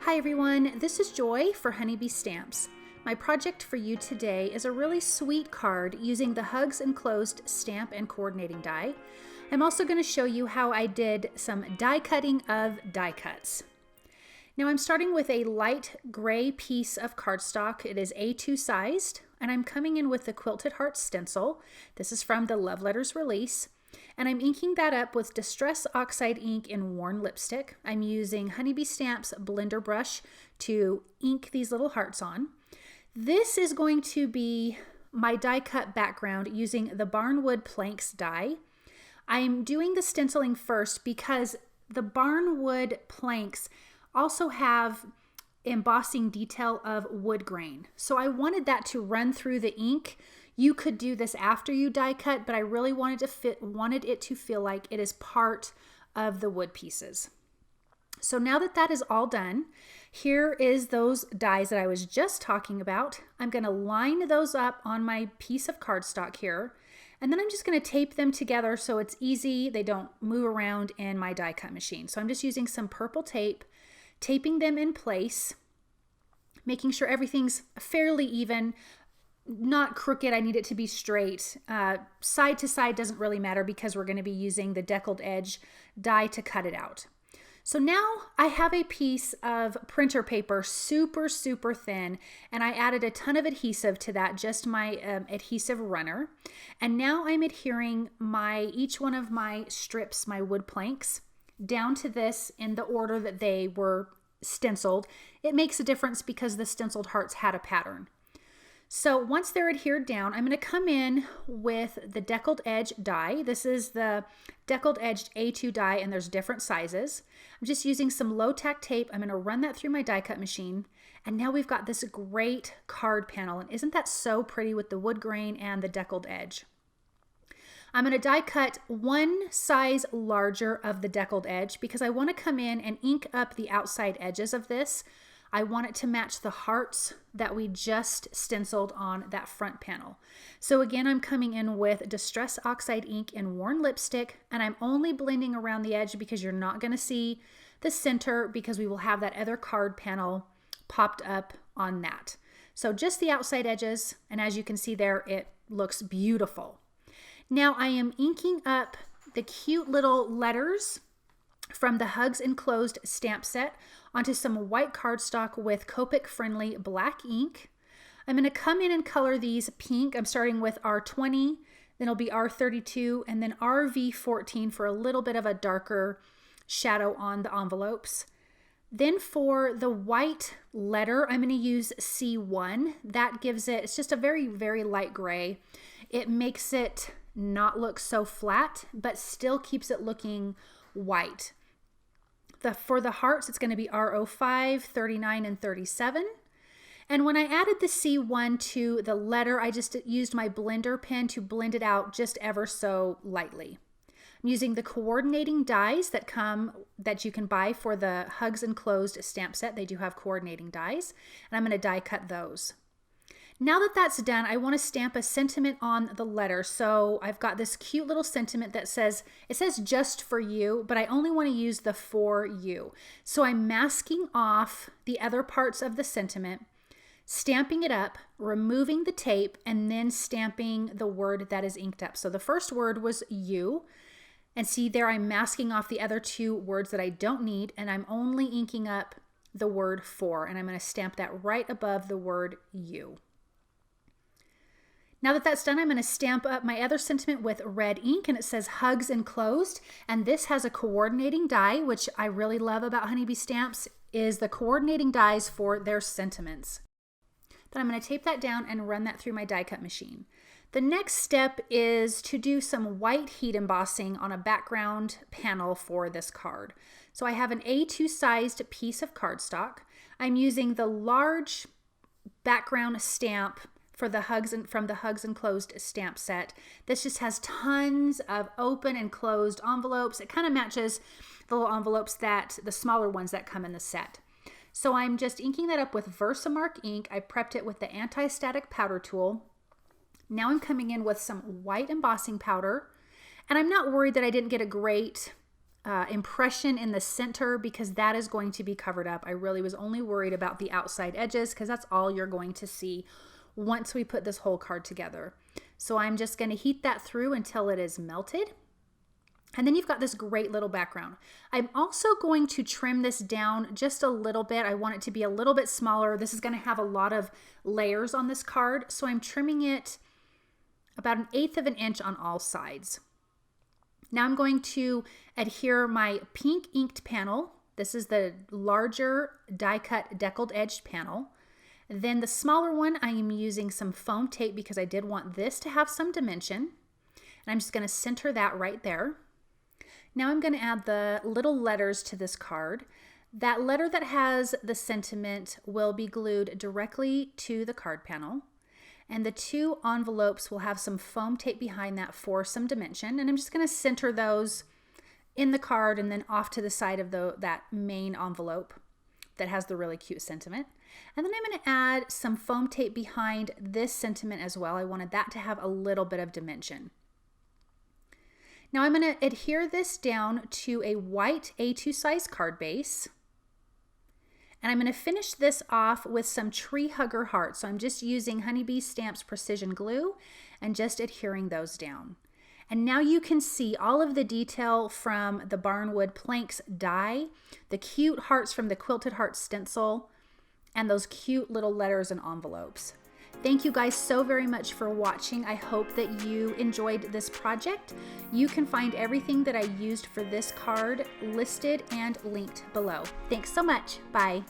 Hi everyone, this is Joy for Honeybee Stamps. My project for you today is a really sweet card using the Hugs Enclosed stamp and coordinating die. I'm also going to show you how I did some die cutting of die cuts. Now I'm starting with a light gray piece of cardstock. It is A2 sized, and I'm coming in with the Quilted Heart stencil. This is from the Love Letters release. And I'm inking that up with Distress Oxide ink in Worn Lipstick. I'm using Honeybee Stamps blender brush to ink these little hearts on. This is going to be my die cut background using the Barnwood Planks die. I'm doing the stenciling first because the Barnwood planks also have embossing detail of wood grain. So I wanted that to run through the ink. You could do this after you die cut, but I really wanted it to feel like it is part of the wood pieces. So now that that is all done, here is those dies that I was just talking about. I'm going to line those up on my piece of cardstock here, and then I'm just going to tape them together so it's easy. They don't move around in my die cut machine. So I'm just using some purple tape, taping them in place, making sure everything's fairly even. Not crooked, I need it to be straight. Side to side doesn't really matter because we're going to be using the deckled edge die to cut it out. So now I have a piece of printer paper, super thin, and I added a ton of adhesive to that, just my adhesive runner. And now I'm adhering each one of my strips, my wood planks, down to this in the order that they were stenciled. It makes a difference because the stenciled hearts had a pattern. So once they're adhered down, I'm going to come in with the deckled edge die. This is the deckled edged A2 die, and there's different sizes. I'm just using some low tack tape. I'm going to run that through my die cut machine. And now we've got this great card panel. And isn't that so pretty with the wood grain and the deckled edge? I'm going to die cut one size larger of the deckled edge because I want to come in and ink up the outside edges of this. I want it to match the hearts that we just stenciled on that front panel. So again, I'm coming in with Distress Oxide ink in Worn Lipstick, and I'm only blending around the edge because you're not going to see the center because we will have that other card panel popped up on that. So just the outside edges, and as you can see there, it looks beautiful. Now I am inking up the cute little letters from the Hugs Enclosed stamp set onto some white cardstock with Copic friendly black ink. I'm going to come in and color these pink. I'm starting with R20, then it'll be R32, and then RV14 for a little bit of a darker shadow on the envelopes. Then for the white letter, I'm going to use C1. That gives it's just a very light gray. It makes it not look so flat, but still keeps it looking white. For the hearts, it's going to be RO5, 39, and 37. And when I added the C1 to the letter, I just used my blender pen to blend it out just ever so lightly. I'm using the coordinating dies that you can buy for the Hugs Enclosed stamp set. They do have coordinating dies, and I'm going to die cut those. Now that that's done, I want to stamp a sentiment on the letter. So I've got this cute little sentiment that says just for you, but I only want to use the for you. So I'm masking off the other parts of the sentiment, stamping it up, removing the tape, and then stamping the word that is inked up. So the first word was you. And see there, I'm masking off the other two words that I don't need, and I'm only inking up the word for, and I'm going to stamp that right above the word you. Now that that's done, I'm going to stamp up my other sentiment with red ink, and it says Hugs Enclosed, and this has a coordinating die, which I really love about Honeybee Stamps, is the coordinating dies for their sentiments. Then I'm going to tape that down and run that through my die cut machine. The next step is to do some white heat embossing on a background panel for this card. So I have an A2 sized piece of cardstock. I'm using the large background stamp from the Hugs Enclosed stamp set. This just has tons of open and closed envelopes. It kind of matches the little envelopes the smaller ones that come in the set. So I'm just inking that up with VersaMark ink. I prepped it with the anti-static powder tool. Now I'm coming in with some white embossing powder, and I'm not worried that I didn't get a great impression in the center because that is going to be covered up. I really was only worried about the outside edges because that's all you're going to see once we put this whole card together. So I'm just going to heat that through until it is melted. And then you've got this great little background. I'm also going to trim this down just a little bit. I want it to be a little bit smaller. This is going to have a lot of layers on this card. So I'm trimming it about 1/8 of an inch on all sides. Now I'm going to adhere my pink inked panel. This is the larger die cut deckled edged panel. Then the smaller one, I am using some foam tape because I did want this to have some dimension. And I'm just going to center that right there. Now I'm going to add the little letters to this card. That letter that has the sentiment will be glued directly to the card panel. And the 2 envelopes will have some foam tape behind that for some dimension. And I'm just going to center those in the card and then off to the side of that main envelope that has the really cute sentiment. And then I'm going to add some foam tape behind this sentiment as well. I wanted that to have a little bit of dimension. Now I'm going to adhere this down to a white A2 size card base. And I'm going to finish this off with some tree hugger hearts. So I'm just using Honeybee Stamps Precision Glue and just adhering those down. And now you can see all of the detail from the Barnwood Planks die, the cute hearts from the Quilted Heart stencil, and those cute little letters and envelopes. Thank you guys so very much for watching. I hope that you enjoyed this project. You can find everything that I used for this card listed and linked below. Thanks so much. Bye.